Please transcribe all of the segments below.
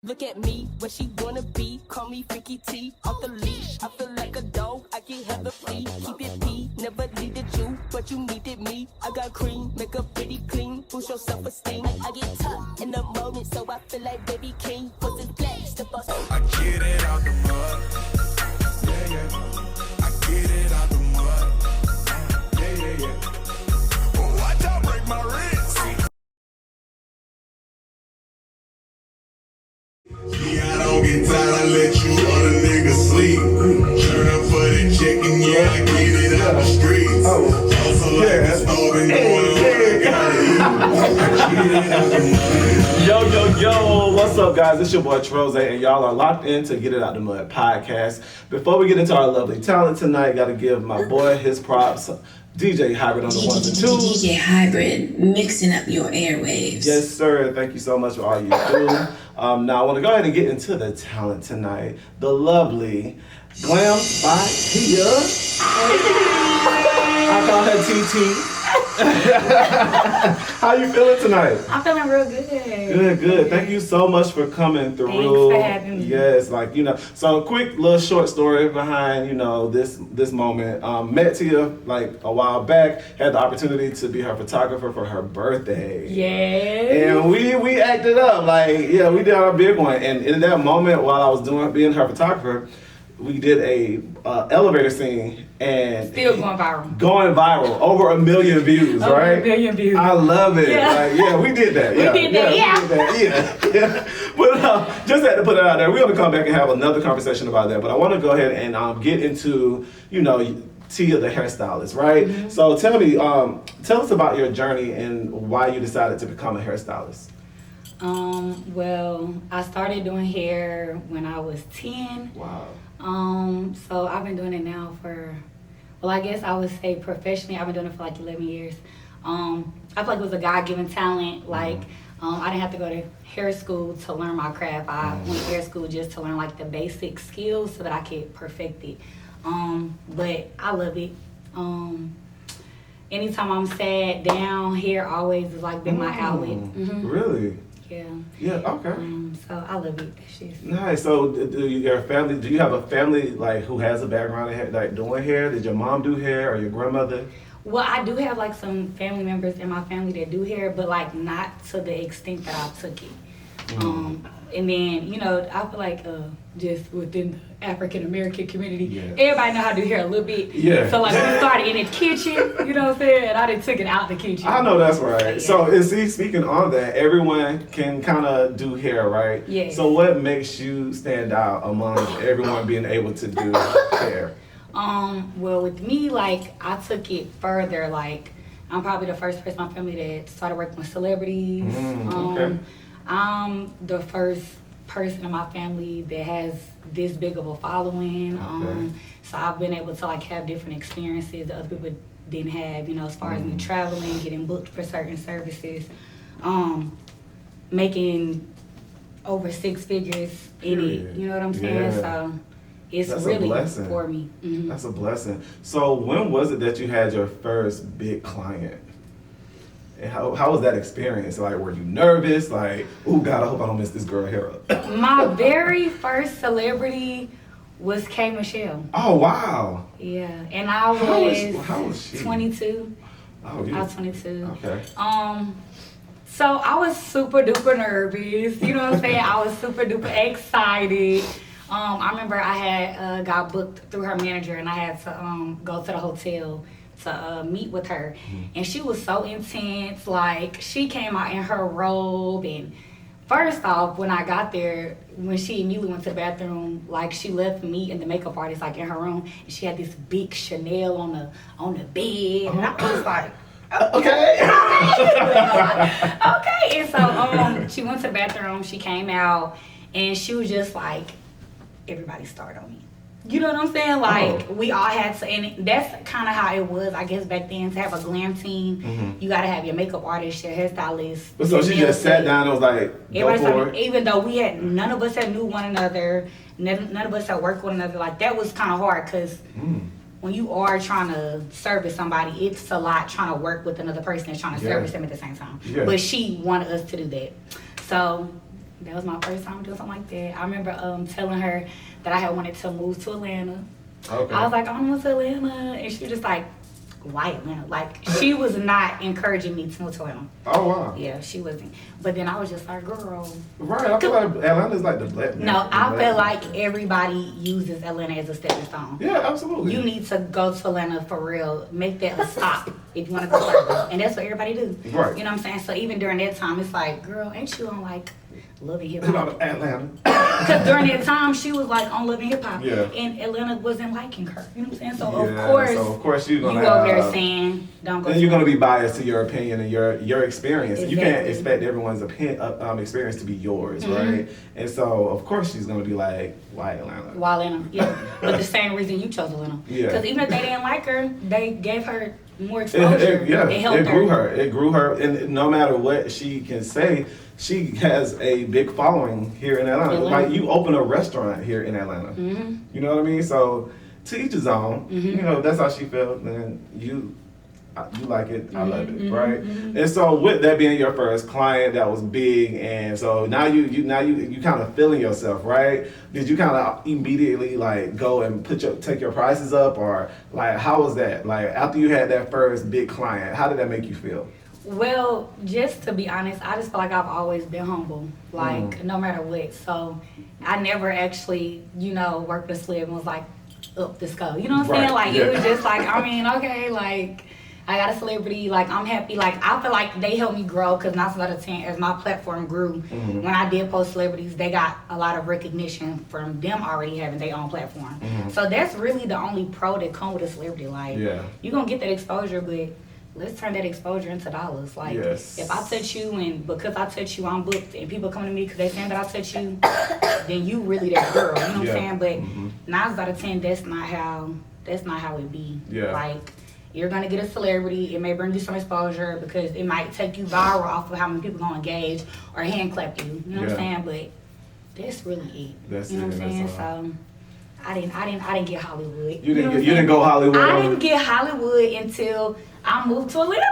Look at me, where she wanna be. Call me Freaky T, off the leash. I feel like a dog, I get hella free. Keep it P, never needed you, but you needed me. I got cream, make up pretty clean, boost your self-esteem. I get tough in the moment, so I feel like baby king. Pussy flat, step up. I get it out the mud. Yeah, yeah. I get it out the mud. Yeah, yeah, yeah. Oh, watch out, break my wrist. Yeah, I don't get tired, I let you other niggas sleep. Turn up for the chicken, yeah, I get it out the streets. Hustle like a storm and going on, I gotta eat. I get it out the mud. Yo, what's up, guys? It's your boy Troze, and y'all are locked in to Get It Out the Mud podcast. Before we get into our lovely talent tonight, gotta give my boy his props. DJ Hybrid on the ones and twos. DJ Hybrid, mixing up your airwaves. Yes, sir. Thank you so much for all you do. Now, I want to go ahead and get into the talent tonight. The lovely Glammed by Tia. I call her TT. How you feeling tonight? I'm feeling real good. Good. Thank you so much for coming through. Thanks for having me. Yes, so a quick little short story behind, this moment. Met Tia like a while back, had the opportunity to be her photographer for her birthday. Yeah. And we acted up, we did our big one. And in that moment while I was being her photographer, we did a elevator scene and Still going viral. Going viral, over 1 million views, Over right? 1 million views. I love it. Yeah. We did that. We did that. Yeah. But just had to put it out there. We're gonna come back and have another conversation about that. But I want to go ahead and get into, Tia the hairstylist, right? Mm-hmm. So tell me, tell us about your journey and why you decided to become a hairstylist. Well, I started doing hair when I was 10. Wow. So I've been doing it now for, I guess I would say professionally, I've been doing it for like 11 years. I feel like it was a God-given talent. I didn't have to go to hair school to learn my craft. I went to hair school just to learn like the basic skills so that I could perfect it. But I love it. Anytime I'm sad, down, hair always has like been my outlet. Mm-hmm. Really? Yeah. Yeah. Okay. So I love it. That shit's Nice. So, do you have a family who has a background in doing hair? Did your mom do hair or your grandmother? Well, I do have like some family members in my family that do hair, but like not to the extent that I took it. And then, I feel like just within the African American community, everybody know how to do hair a little bit. Yeah. So like we started in the kitchen, you know what I'm saying? And I done took it out the kitchen. I know that's right. Yeah. So, speaking on that, everyone can kind of do hair, right? Yeah. So, what makes you stand out among everyone being able to do hair? Well, with me, I took it further. I'm probably the first person in my family that started working with celebrities. Okay. I'm the first person in my family that has this big of a following. Okay. So I've been able to have different experiences that other people didn't have, as far as me traveling, getting booked for certain services, making over 6 figures in it. You know what I'm saying? Yeah. So it's That's really a blessing. for me. Mm-hmm. That's a blessing. So, when was it that you had your first big client? And how was that experience? Were you nervous? Oh God, I hope I don't mess this girl hair up. My very first celebrity was K. Michelle. Oh wow. Yeah, and I was how was she? 22. Oh, you? I was 22. Okay. So I was super duper nervous. You know what I'm saying? I was super duper excited. I remember I had got booked through her manager, and I had to go to the hotel to meet with her. And she was so intense. She came out in her robe, and first off, when I got there, when she immediately went to the bathroom, she left me and the makeup artist in her room, and she had this big Chanel on the bed, and I was like, okay. okay. And so she went to the bathroom, she came out, and she was just everybody started on me. You know what I'm saying? We all had to, and that's kind of how it was, I guess, back then, to have a glam team. You got to have your makeup artist, your hairstylist. So she just sat down and was like, go for it. Even though none of us had knew one another, none of us had worked with one another, that was kind of hard, because when you are trying to service somebody, it's a lot trying to work with another person and trying to service them at the same time. Yeah. But she wanted us to do that. So That was my first time doing something like that. I remember telling her that I had wanted to move to Atlanta. Okay. I was like, I want to move to Atlanta. And she was just like, why Atlanta? Like, she was not encouraging me to move to Atlanta. Oh, wow. Yeah, she wasn't. But then I was just like, girl. Right, I feel like Atlanta's like the black. No, I feel like everybody uses Atlanta as a stepping stone. Yeah, absolutely. You need to go to Atlanta for real. Make that a stop if you want to go further. And that's what everybody do. Right. You know what I'm saying? So even during that time, it's like, girl, ain't you on like Love and Hip It's Hop? about Atlanta. Because during that time, she was like on Love and Hip Hop. Yeah. And Atlanta wasn't liking her. You know what I'm saying? So Yeah, of course you're you gonna go over there have- saying, don't go. Then you're gonna be biased to your opinion and your experience. You can't Exactly. expect everyone's experience to be yours, right? And so, of course, she's gonna be like, "Why Atlanta?" While Atlanta, yeah. But the same reason you chose Atlanta. Yeah. Because even if they didn't like her, they gave her more It exposure. It helped grew her. It grew her, and no matter what she can say, she has a big following here in Atlanta. Like you open a restaurant here in Atlanta. You know what I mean? So to each his own. You know, if that's how she feels, then you like it, I love it, right? And so with that being your first client, that was big, and so now you kind of feeling yourself, right? Did you kind of immediately like go and take your prices up, or like how was that? Like after you had that first big client, how did that make you feel? Well, just to be honest, I just feel like I've always been humble, like no matter what. So I never actually, worked with Slim and was like, up this go. You know what I'm saying? Like it was just like, I mean, okay, like I got a celebrity, like I'm happy. Like I feel like they helped me grow because 9 out of 10, as my platform grew, when I did post celebrities, they got a lot of recognition from them already having their own platform. So that's really the only pro that come with a celebrity. Like you're gonna get that exposure, but let's turn that exposure into dollars. Like if I touch you and because I touch you, I'm booked, and people come to me because they saying that I touch you, then you really that girl. You know what I'm saying? But 9 out of 10, that's not how it be. Like you're gonna get a celebrity. It may bring you some exposure because it might take you viral off of how many people gonna engage or hand clap you. You know what I'm saying? But that's really it. That's you know it, what I'm saying? that's all. So I didn't get Hollywood. You know what I'm didn't saying? go Hollywood. I didn't get Hollywood until I moved to Atlanta.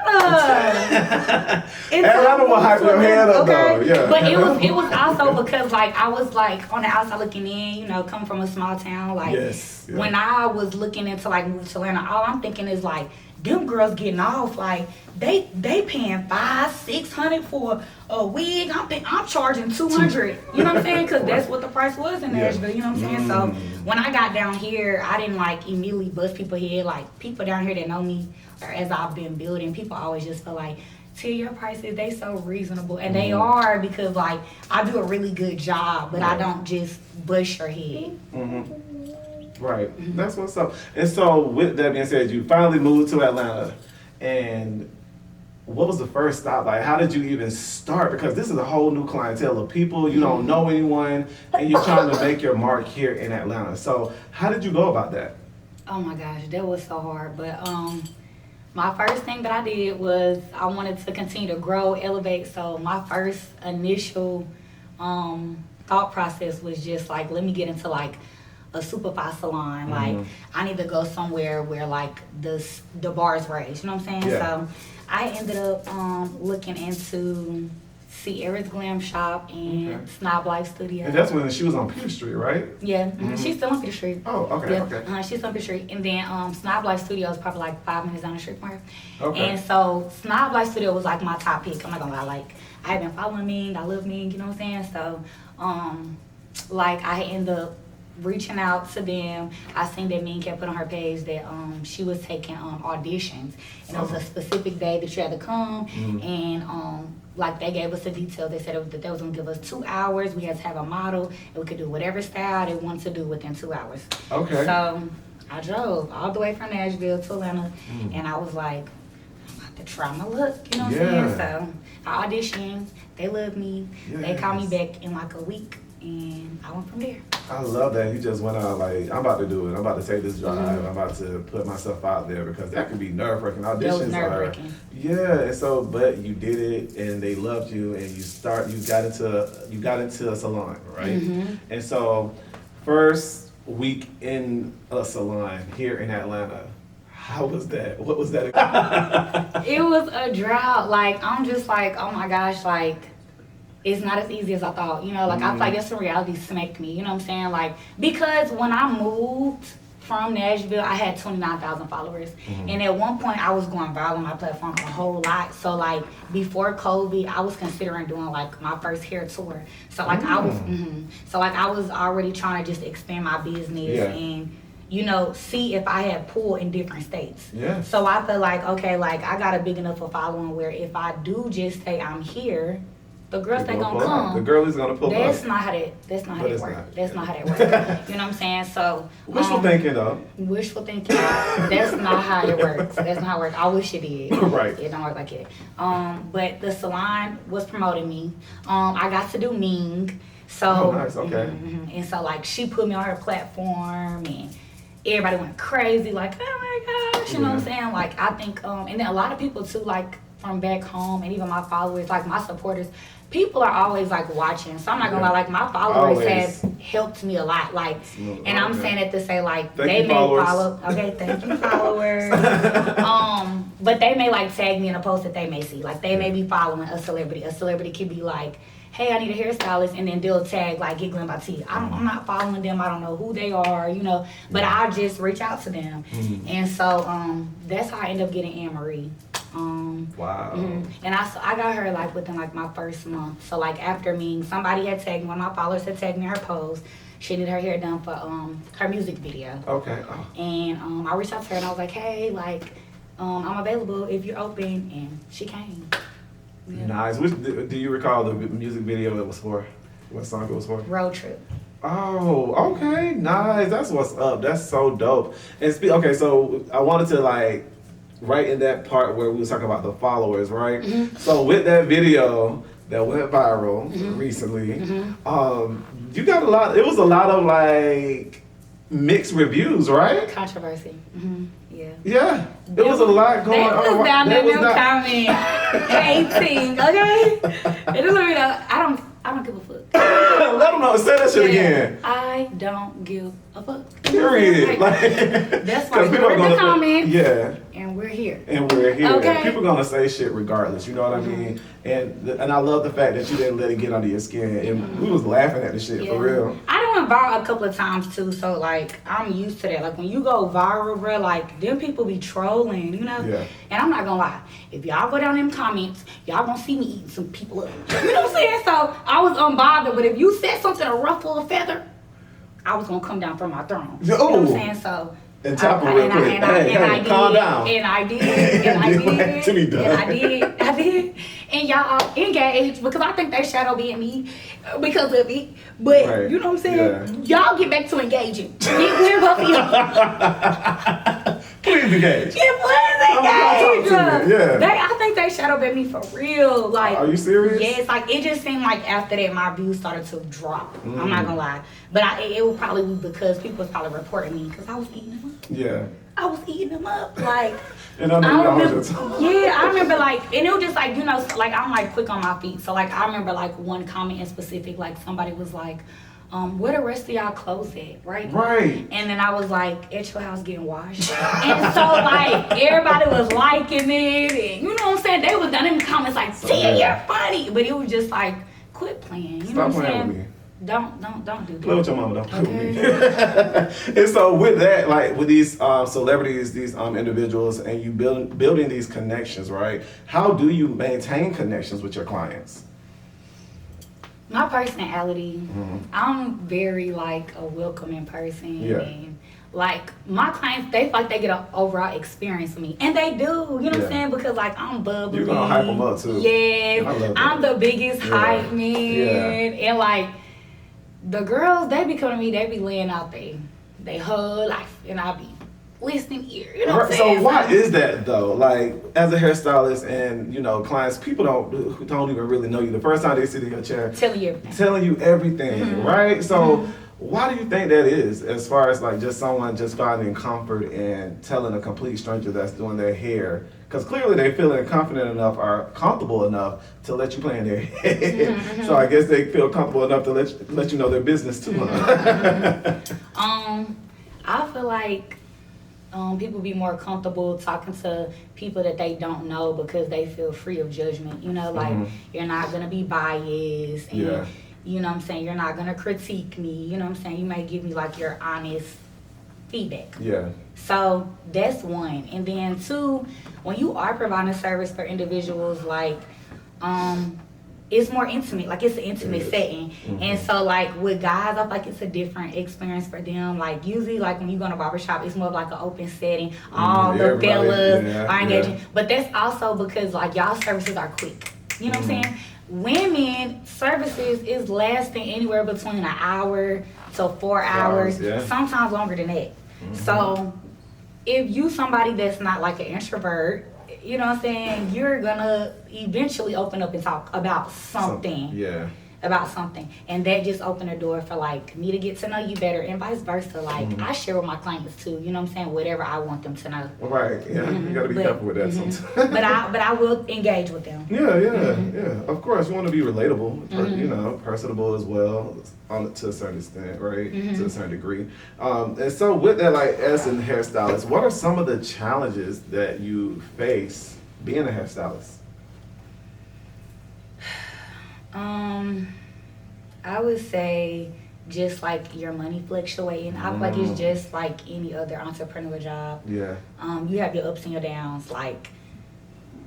Atlanta will hype your head up though, yeah. But it was also because like I was like on the outside looking in, coming from a small town. Like when I was looking into like moving to Atlanta, all I'm thinking is like them girls getting off like they paying $500-600 for a wig. I'm charging $200. You know what I'm saying? Because that's what the price was in Nashville. You know what I'm saying? So when I got down here, I didn't like immediately bust people's head. Like people down here that know me, or as I've been building, people always just feel like, to your prices, they so reasonable, and they are because like I do a really good job, but I don't just bust your head. Right. That's what's up. And so with that being said, you finally moved to Atlanta, and what was the first stop? Like, how did you even start? Because this is a whole new clientele of people. You don't know anyone, and you're trying to make your mark here in Atlanta. So how did you go about that? Oh my gosh, that was so hard. But my first thing that I did was I wanted to continue to grow, elevate. So my first initial thought process was just like, let me get into like a superfly salon. Like I need to go somewhere where like the bar is raised. You know what I'm saying? So I ended up looking into Sierra's Glam Shop and Snob Life Studio. And that's when she was on Peter Street, right? Yeah, she's still on Peter Street. Oh, okay, okay. She's on Peter Street. And then Snob Life Studio is probably like 5 minutes down the street from her. Okay. And so Snob Life Studio was like my top pick. I'm not gonna lie, like I had been following Ming, I love Ming, you know what I'm saying? So like I ended up reaching out to them. I seen that Ming kept put on her page that she was taking auditions, and it was a specific day that you had to come, and like they gave us the details. They said that they was gonna give us 2 hours. We had to have a model, and we could do whatever style they wanted to do within 2 hours. Okay. So I drove all the way from Nashville to Atlanta, and I was like, I'm about to try my luck. You know what I'm saying? So I auditioned. They loved me. They called me back in like a week, and I went from there. I love that. You just went out like, I'm about to do it. I'm about to take this drive. I'm about to put myself out there, because that can be nerve-wracking. Auditions That was nerve-wracking. And so, but you did it, and they loved you, and you got into a salon, right? And so, first week in a salon here in Atlanta, how was that? What was that? It was a drought. Like I'm just like, oh my gosh, like it's not as easy as I thought. You know, like I feel like that's a reality smacked me. You know what I'm saying? Like, because when I moved from Nashville, I had 29,000 followers. And at one point, I was going viral on my platform a whole lot. So, like, before COVID, I was considering doing, like, my first hair tour. So, like, I was already trying to just expand my business and, you know, see if I had pull in different states. Yeah. So, I feel like, okay, like, I got a big enough of following where if I do just say I'm here, the girls that gonna come. The girl is gonna pull up. That's not how that works. That's not how that works. You know what I'm saying? So wishful thinking though. Wishful thinking. That's not how it works. That's not how it works. I wish it did. Right. It don't work like it. But the salon was promoting me. I got to do Ming. So nice. Okay. And so like she put me on her platform and everybody went crazy, like, oh my gosh, you know what I'm saying? Like I think and then a lot of people too, like from back home and even my followers, like my supporters, people are always like watching. So I'm not gonna lie, like my followers have helped me a lot. Like, and I'm saying it to say like they may follow. Okay, thank you, followers. But they may like tag me in a post that they may see. Like they may be following a celebrity. A celebrity could be like, hey, I need a hairstylist, and then they'll tag like Get Glammed by T. I'm not following them. I don't know who they are, you know. But I just reach out to them, and so that's how I end up getting Anne Marie. Wow. And I got her like within like my first month. So like after me, somebody had tagged me, one of my followers had tagged me in her post. She needed her hair done for her music video. Okay. And I reached out to her and I was like, hey, like I'm available if you're open, and she came. Yeah. Nice. Do you recall the music video it was for? What song it was for? Road Trip. Oh, okay, nice. That's what's up. That's so dope. And okay, so I wanted to like right in that part where we was talking about the followers, right? So with that video that went viral recently, you got a lot. It was a lot of like mixed reviews, right? Controversy. Yeah. Yeah. It was a lot going on. They was down there in them comments hating, okay? They just let me know, I don't give a fuck. Let them know. Say that shit again. I don't give a fuck. Period. Like, that's why people are gonna comment. Yeah. And we're here. Okay. People gonna say shit regardless. You know what I mean? And I love the fact that you didn't let it get under your skin. And we was laughing at the shit for real. I done went viral a couple of times too, so like I'm used to that. Like when you go viral, bro, like them people be trolling, you know. Yeah. And I'm not gonna lie, if y'all go down in them comments, y'all gonna see me eating some people up. You know what I'm saying? So I was unbothered, but if you said something to ruffle a feather, I was gonna come down from my throne. You know what I'm saying? So. And tap her real quick. Hey, calm down. And I did. And y'all engaged because I think they shadow being me because of it. But you know what I'm saying? Y'all get back to engaging. We're both of y'all. Please engage. Yeah, please engage. Yeah. I think they shadow banned me for real. Like, are you serious? Yes. Like it just seemed like after that my views started to drop. I'm not gonna lie, but it would probably be because people was probably reporting me because I was eating them up. Yeah. I was eating them up, like. And I remember, I remember like, and it was just like, you know, like I'm like quick on my feet. So like I remember like one comment in specific, like somebody was like, where the rest of y'all clothes at, right? Right. And then I was like, at your house getting washed. And so like everybody was liking it, and you know what I'm saying? They was done in the comments like, Tia, you're funny. But it was just like, quit playing. You know what I'm saying? With me. Don't do that. Play with your mama, don't play with me. And so with that, like with these celebrities, these individuals, and you building these connections, right? How do you maintain connections with your clients? My personality, I'm very like a welcoming person. Yeah. And like my clients, they feel like they get an overall experience with me. And they do, you know what I'm saying? Because like I'm bubbly. You're gonna hype them up too. Yeah. I'm the biggest hype man. Yeah. And like the girls, they be coming to me, they be laying out they whole life, and I be listening ear. You know what I'm saying? So why is that though? Like as a hairstylist and you know clients, people don't even really know you. The first time they sit in your chair, telling you everything, right? So why do you think that is? As far as like just someone just finding comfort and telling a complete stranger that's doing their hair, because clearly they feeling confident enough or comfortable enough to let you play in their head. So I guess they feel comfortable enough to let you know their business too. I feel like people be more comfortable talking to people that they don't know because they feel free of judgment. You know, like you're not gonna be biased, and you know what I'm saying, you're not gonna critique me. You know what I'm saying, you may give me like your honest feedback. Yeah. So that's one. And then two, when you are providing service for individuals, like it's more intimate, like it's an intimate setting. And so like with guys, I feel like it's a different experience for them. Like usually like when you go in a barbershop, it's more of like an open setting. All the fellas are engaging. But that's also because like y'all services are quick. You know what I'm saying? Women services is lasting anywhere between an hour to 4 hours, sometimes longer than that. So if you somebody that's not like an introvert, you know what I'm saying, you're gonna eventually open up and talk about something. About something. And that just opened the door for like me to get to know you better and vice versa. Like I share with my clients too, you know what I'm saying, whatever I want them to know. Right, yeah, you gotta be careful with that sometimes. but I will engage with them. Yeah. Of course, you want to be relatable, you know, personable as well, to a certain extent, right? To a certain degree. And so with that, like as a hairstylist, what are some of the challenges that you face being a hairstylist? I would say just like your money fluctuating. I feel like it's just like any other entrepreneur job. Yeah. You have your ups and your downs. Like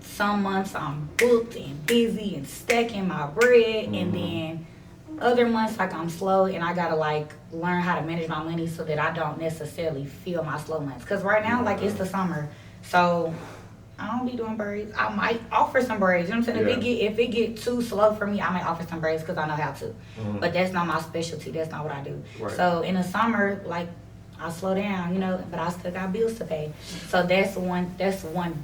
some months I'm booked and busy and stacking my bread, and then other months like I'm slow and I gotta like learn how to manage my money so that I don't necessarily feel my slow months. Cause right now like it's the summer, so I don't be doing braids. I might offer some braids. You know what I'm saying? If it get too slow for me, I might offer some braids because I know how to. But that's not my specialty. That's not what I do. Right. So in the summer, like I slow down, you know, but I still got bills to pay. So that's one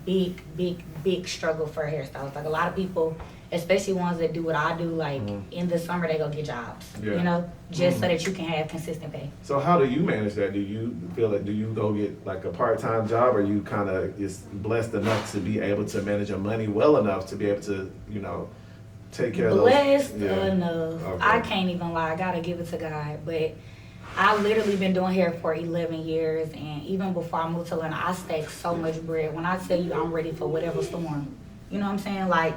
big struggle for a hairstylist. Like a lot of people, especially ones that do what I do, like in the summer they go get jobs. You know, just so that you can have consistent pay. So how do you manage that? Do you feel like, do you go get like a part-time job, or you kind of is blessed enough to be able to manage your money well enough to be able to, you know, take care of those? Blessed enough. Okay. I can't even lie. I gotta give it to God. But I literally been doing hair for 11 years, and even before I moved to Atlanta, I stacked so much bread. When I tell you I'm ready for whatever storm, you know what I'm saying? Like,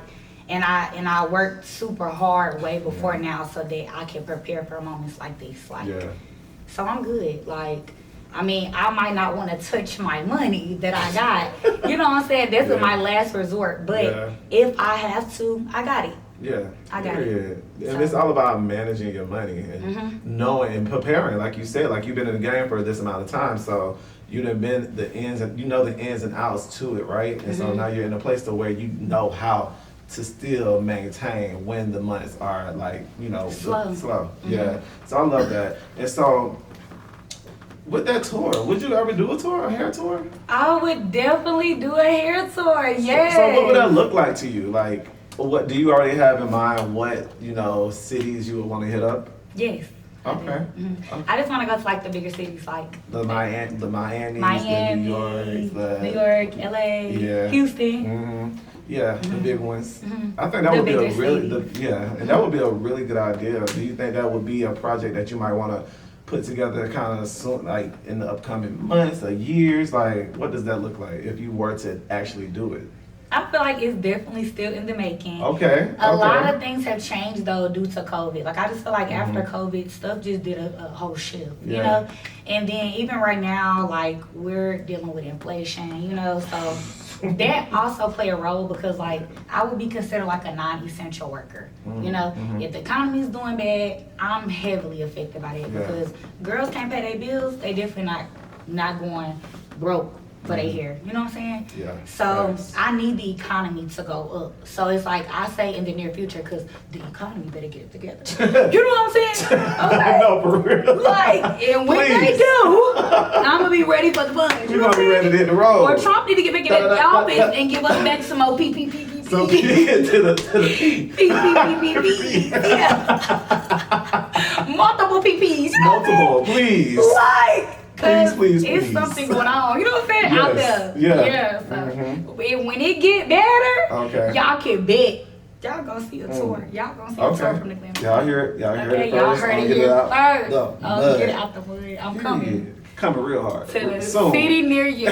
and I worked super hard way before now so that I can prepare for moments like this. Like, so I'm good. Like, I mean, I might not want to touch my money that I got. You know what I'm saying? This is my last resort. But if I have to, I got it. I got it. And it's all about managing your money and knowing and preparing, like you said, like you've been in the game for this amount of time, so you done been the ins and you know the ins and outs to it, right? And so now you're in a place to where you know how to still maintain when the months are like, you know, slow. So I love that. And so with that tour, would you ever do a tour, a hair tour? I would definitely do a hair tour. Yes. So what would that look like to you? Like, what do you already have in mind? What, you know, cities you would want to hit up? Yes. Okay. I just want to go to like the bigger cities, like the Miamis, the New York, LA, Houston. Yeah, the big ones. I think that would be a really, and that would be a really good idea. Do you think that would be a project that you might want to put together kind of soon, like in the upcoming months or years? Like, what does that look like if you were to actually do it? I feel like it's definitely still in the making. Okay. A lot of things have changed though due to COVID. Like I just feel like after COVID, stuff just did a whole shift, you know? And then even right now, like we're dealing with inflation, you know, so that also play a role because like I would be considered like a non-essential worker, you know? If the economy is doing bad, I'm heavily affected by that because girls can't pay their bills, they definitely not going broke for their hair, you know what I'm saying? So I need the economy to go up. So it's like I say in the near future, because the economy better get it together. You know what I'm saying? Okay. No, for real. Like, and when they do, I'm gonna be ready for the fun. You're gonna be ready to hit the road. Or Trump need to get back in the office and give us back some more PPP. So to the P. Yeah. Multiple PPs. Multiple, please. Like. Please. It's something going on, you know what I'm saying? Out there. Yeah. So when it get better, y'all can bet. Y'all gonna see a tour. Y'all gonna see a tour from the Glammed. Y'all hear it. Y'all heard it first. Y'all heard it here first. Get Get it out the way. I'm coming. coming real hard. To the Soon. city near you.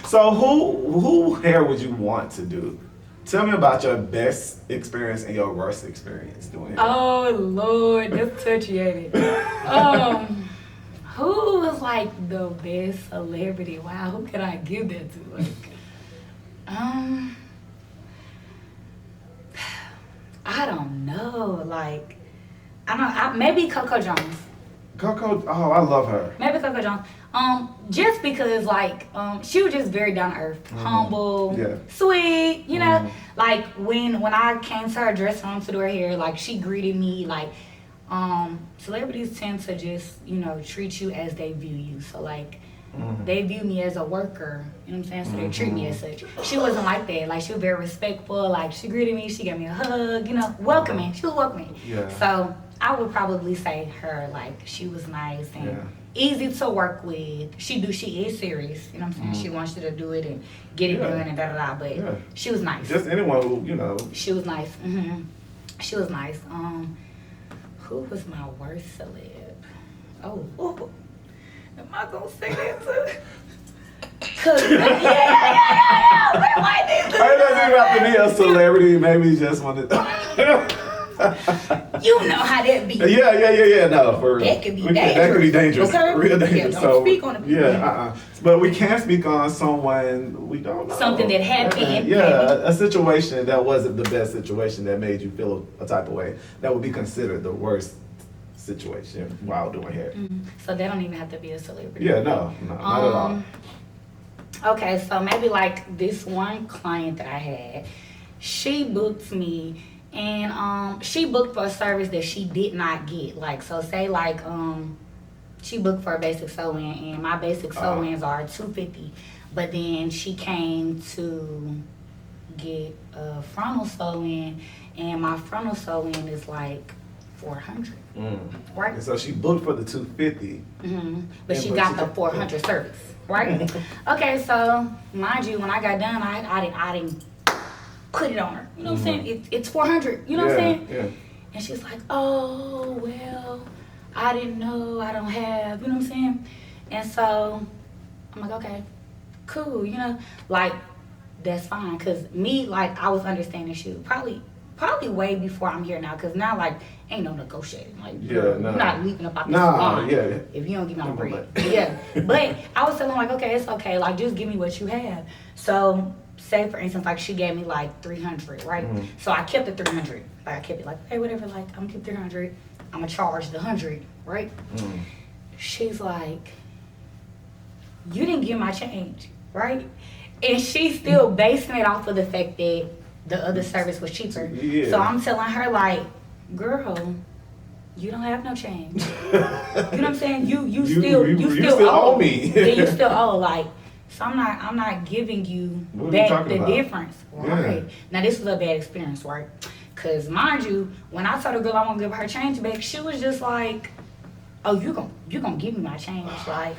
So who hair would you want to do? Tell me about your best experience and your worst experience doing hair. Oh Lord, that's touchy, ain't it? Who was like the best celebrity? Wow, who could I give that to? Like, I don't know. Like, maybe Coco Jones. Coco, oh, I love her. Maybe Coco Jones. Just because like she was just very down to earth, humble, sweet, you know. Like when I came to her dressing room to do her hair, like she greeted me like celebrities tend to just, you know, treat you as they view you. So like they view me as a worker, you know what I'm saying? So they treat me as such. She wasn't like that. Like she was very respectful. Like she greeted me, she gave me a hug, you know, welcoming. She was welcoming. Yeah. So I would probably say her, like she was nice and easy to work with. She is serious, you know what I'm saying? She wants you to do it and get it done and da-da-da, but she was nice. Just anyone who, you know. She was nice. She was nice. Who was my worst celeb? Oh. Am I gonna say that too? Cause yeah. It doesn't have to be a celebrity. Maybe just one. You know how that be. Yeah. No, for real. That could be dangerous. That could be dangerous. Okay? Real dangerous. Yeah, don't speak on it. But we can speak on someone we don't know. Something that happened. A situation that wasn't the best situation that made you feel a type of way. That would be considered the worst situation while doing hair. So they don't even have to be a celebrity. Yeah, no, not at all. Okay, so maybe like this one client that I had, she booked me and she booked for a service that she did not get. Like, so say like she booked for a basic sew-in and my basic sew-ins are $250, but then she came to get a frontal sew-in and my frontal sew-in is like $400. Right? And so she booked for the $250. But she got the $400 service, right? Okay, so mind you, when I got done, I didn't put it on her. You know what I'm saying? It's $400. You know what I'm saying? Yeah. And she's like, oh well, I didn't know. I don't have. You know what I'm saying? And so I'm like, okay, cool. You know, like that's fine. Cause me, like I was understanding she probably way before I'm here now. Cause now like ain't no negotiating. Like you're not leaving up out this line if you don't give me my bread. Yeah. But I was telling her like, okay, it's okay. Like just give me what you have. So say for instance, like she gave me like $300, right? So I kept the $300. Like I kept it like, hey, whatever. Like I'm gonna keep $300. I'm gonna charge the $100, right? She's like, you didn't give my change, right? And she's still basing it off of the fact that the other service was cheaper. Yeah. So I'm telling her like, girl, you don't have no change. You know what I'm saying? You still owe me. Yeah, you still owe. Like, so I'm not giving you back the difference. Right. Now this was a bad experience, right? Cause mind you, when I told the girl I want to give her change back, she was just like, oh, you gonna give me my change. Like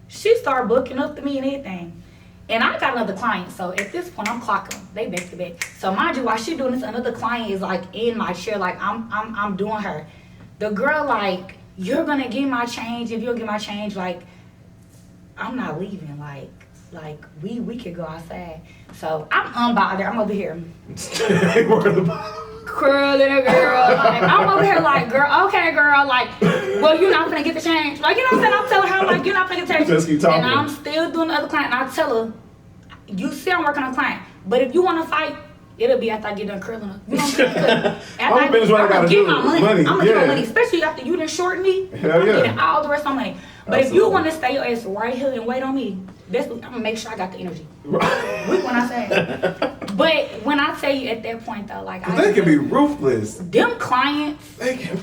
she started booking up to me and everything. And I got another client, so at this point I'm clocking them. They back to back. So mind you, while she doing this, another client is like in my chair, like I'm doing her. The girl like, you're gonna give my change. If you don't give my change, like I'm not leaving. Like we could go outside. So I'm unbothered. I'm over here. Curling a girl. Like I'm over here like, girl, okay, girl, like, well, you're not gonna get the change. Like, you know what I'm saying? I'm telling her like, you're not gonna get the change. Just keep talking. And I'm still doing the other client, and I tell her, you see I'm working on a client, but if you wanna fight, it'll be after I get done curling her. You know what I'm saying? I'm gonna get my money. I'm gonna get my money, especially after you done shorten me. I'm getting all the rest of my money. But if you wanna stay your ass right here and wait on me, I'm gonna make sure I got the energy. Weak when I say. But when I tell you at that point though, like they can be ruthless. Them clients, they can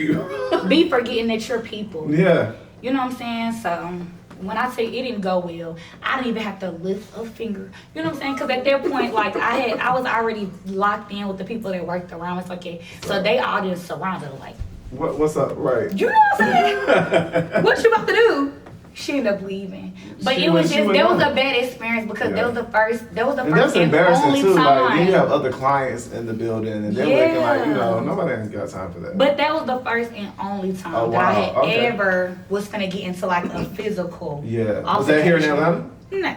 be forgetting that you're people. Yeah. You know what I'm saying? So when I say it didn't go well, I didn't even have to lift a finger. You know what I'm saying? Because at that point, like I was already locked in with the people that worked around. It's okay. So they all just surrounded her like. What's up? Right. You know what I'm saying? What you about to do? She ended up leaving. But She it was went- she just, went that was on. a bad experience because Yeah. that was the first And that's and only embarrassing too. time. Like you have other clients in the building, and they're looking like, you know, Yeah. nobody ain't got time for that. But that was the first and only time Oh, that I wow. had Okay. ever was gonna get into like a physical. Yeah. Was that here in altercation. Atlanta? No.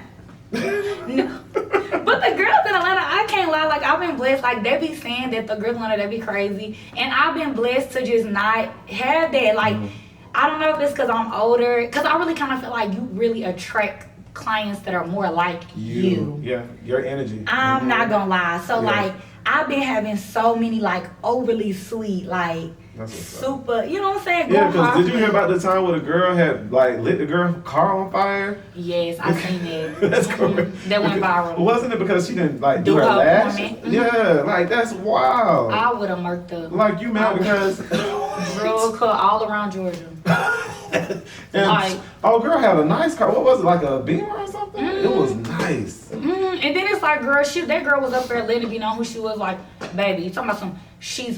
No. But the girls in Atlanta, I can't lie, like I've been blessed. Like they be saying that the girls in Atlanta, they be crazy. And I've been blessed to just not have that. Like, I don't know if it's because I'm older. Because I really kind of feel like you really attract clients that are more like you. Yeah, your energy. I'm not gonna lie. So Yeah. like I've been having so many like overly sweet, like That's what's up. super, you know what I'm saying? Yeah, Going because hard. did you hear about the time where the girl had like lit the girl car on fire? Yes, I seen that. That's Mhm. crazy. That went viral. Wasn't it because she didn't like do Do her her lash? appointment. Mhm. Yeah, like that's wild. I would have murked her. Like you mad because Drug her all around Georgia. and Like- oh girl had a nice car. What was it, like a Beamer or something? It was nice. And then it's like, girl, that girl was up there letting it be known who she was. Like, baby, you talking about she's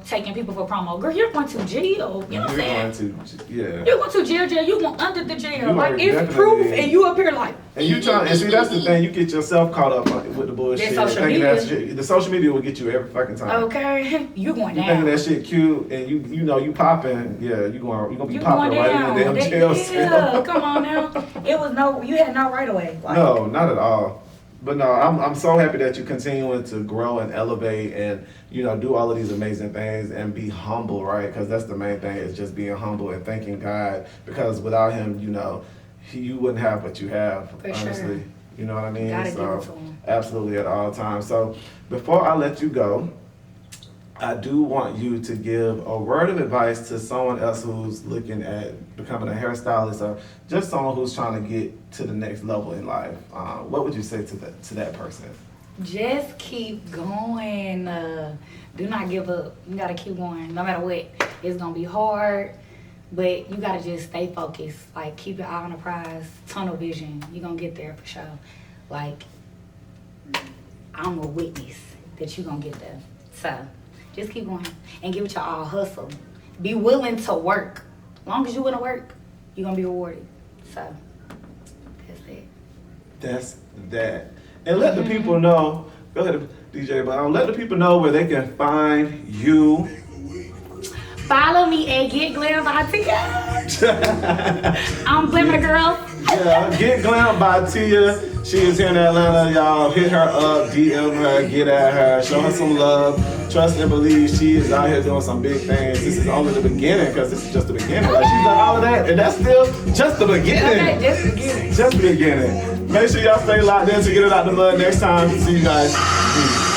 taking people for promo. Girl, you're going to jail. You know what I'm You're saying? going to yeah. You're going to jail. You going under the jail. You Like are it's definitely proof, in. and you up here like. And you try and see that's the thing, you get yourself caught up with the bullshit. That social thinking media. that shit, the social media will get you every fucking time. Okay, you going You down. thinking that shit cute and you know you popping, yeah, you gonna be You popping going right down. in the damn jail Yeah, cell. come on now. You had no right away. Like, No, not at all. But no, I'm so happy that you're continuing to grow and elevate and, you know, do all of these amazing things and be humble, right? Because that's the main thing is just being humble and thanking God. Because without Him, you know, you wouldn't have what you have, For sure. honestly. You know what I mean? Gotta so, give it to him. absolutely at all times. So before I let you go, I do want you to give a word of advice to someone else who's looking at becoming a hairstylist or just someone who's trying to get to the next level in life. What would you say to that person? Just keep going. Do not give up. You gotta keep going. No matter what, it's gonna be hard, but you gotta just stay focused. Like keep your eye on the prize, tunnel vision. You're gonna get there for sure. Like I'm a witness that you're gonna get there. So just keep going and give it your all. Hustle. Be willing to work. As long as you're willing to work, you're gonna be rewarded. So that's it. That's that. And let the people know, go ahead, DJ, but let the people know where they can find you. Follow me at Get Glammed by Tia. I'm Glammed Girl. Yeah, Get Glammed by Tia. She is here in Atlanta, y'all. Hit her up, DM her, get at her, show her some love. Trust and believe she is out here doing some big things. This is only the beginning, because this is just the beginning. Like she's done all of that, and that's still just the beginning. Okay, just the beginning. Just the beginning. Make sure y'all stay locked in to get it out the mud next time. See you guys. Peace.